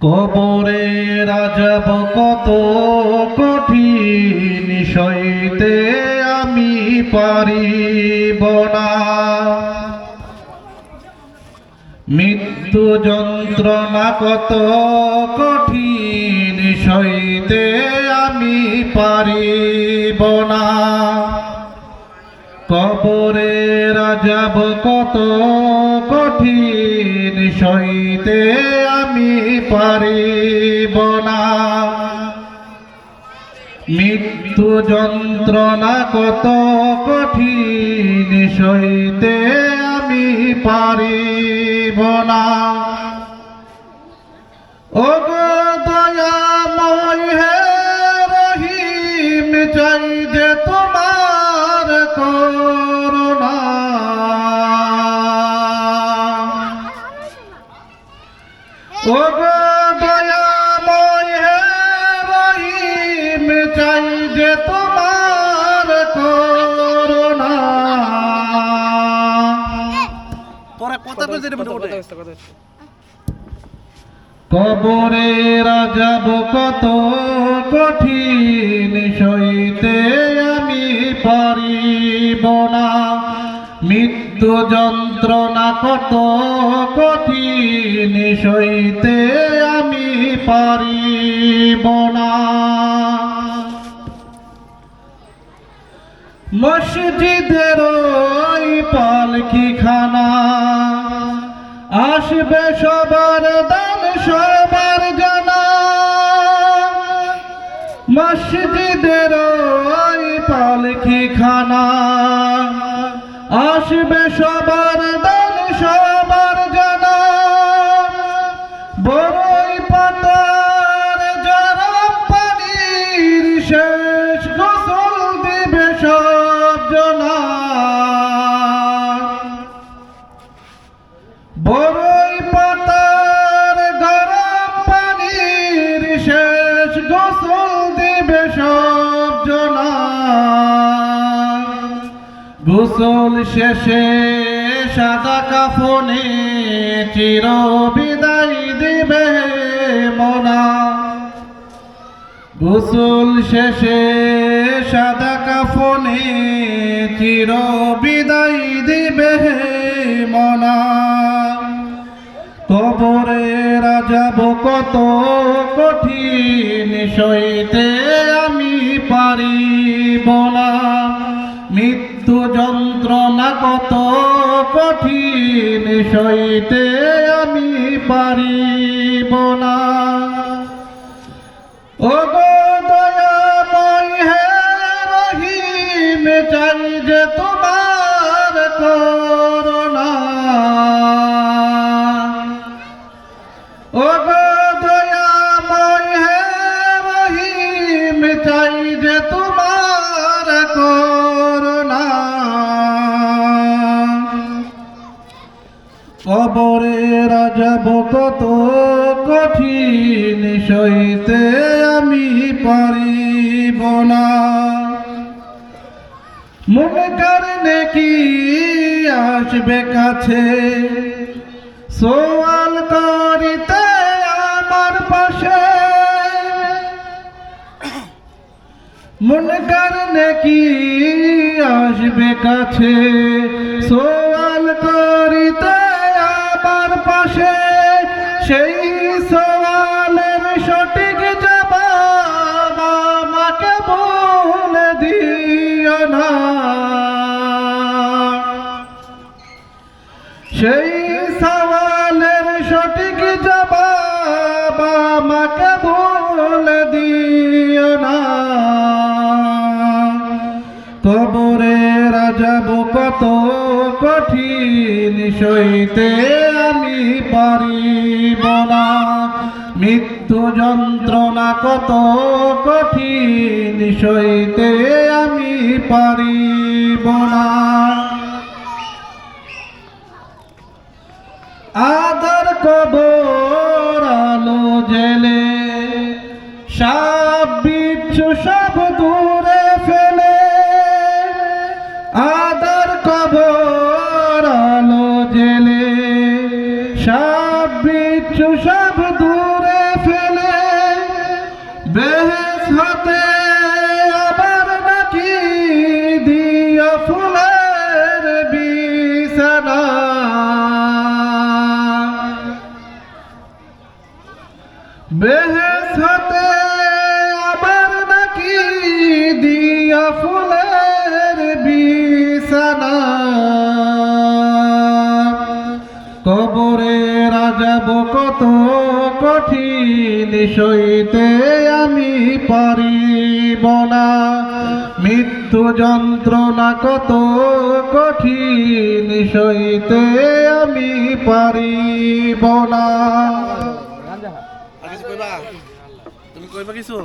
কবরে আযাব কত কঠিন সইতে আমি পারিব না। মৃত্যু যন্ত্রণা কত কঠিন সইতে আমি পারিব না। কবরে আযাব কত কঠিন সইতে আমি পারিব না। মৃত্যু যন্ত্রণা কত কঠিন সইতে আমি পারিব না। ওগো দয়াময় হে রহিম, চাই যে তোমার করুণা। ওগো দয়াময় হে রহিম, চাই যে তোমার করুণা। কবরে আযাব কত কঠিন সইতে আমি পারিব না। মৃত্যু যন্ত্রণা কত কঠিন সইতে আমি পারিব না। মসজিদের ওই পালকিখানা আসবে সবার দান সবার জানা। মসজিদের ওই পালকিখানা আসবে সবার দান সবার জানা। বড়ই পাতার গরম পানির শেষ গোসল দিবে সব জনা। বড়ই পাতার গরম পানির শেষ গোসল দিবে সব জনা। গোসল শেষে সাদা কাফনে চির বিদায় দিবে মনা। গোসল শেষে সাদা কাফনে চির বিদায় দিবে মনা। কবরে আযাব কত কঠিন সইতে আমি পারিব না। মৃত্যু যন্ত্রণা কত কঠিন সইতে আমি পারিব না। ওগো দয়াময় হে রহিম, চাই যে তোমার করুণা। ওগো দয়াময় হে রহিম, চাই যে তোমার করুণা। কবরে আযাব কত কঠিন সইতে আমি পারিব না। মুনকার নেকি আসবে কাছে সওয়াল করিতে আমার পাশে। মুনকার নেকি আসবে কাছে সওয়াল করিতে আমার পাশে। সেই সওয়ালের সঠিক জবাব আমাকে বলে দিও না। সেই সওয়ালের সঠিক জবাব আমাকে বলে দিও না। কবরে আযাব কত কঠিন সইতে আমি পারিব না। মৃত্যু যন্ত্রণা কত কঠিন সইতে আমি পারিব না। আদার কবর আলো জেলে সাপ বিচ্ছু সব দূরে ফেলে। আদার কবর আলো জেলে সাপ বিচ্ছু সব দূরে হতে আবার নাকি দিয়া ফুলের বিছানা বেহেশ হতে আবার নাকি দিয়া ফুলের বিছানা কবরে রাজাব কত কঠিন সইতে আমি পারিব না মৃত্যু যন্ত্রণা কত কঠিন সইতে আমি পারিব না তুমি কইবা কিছু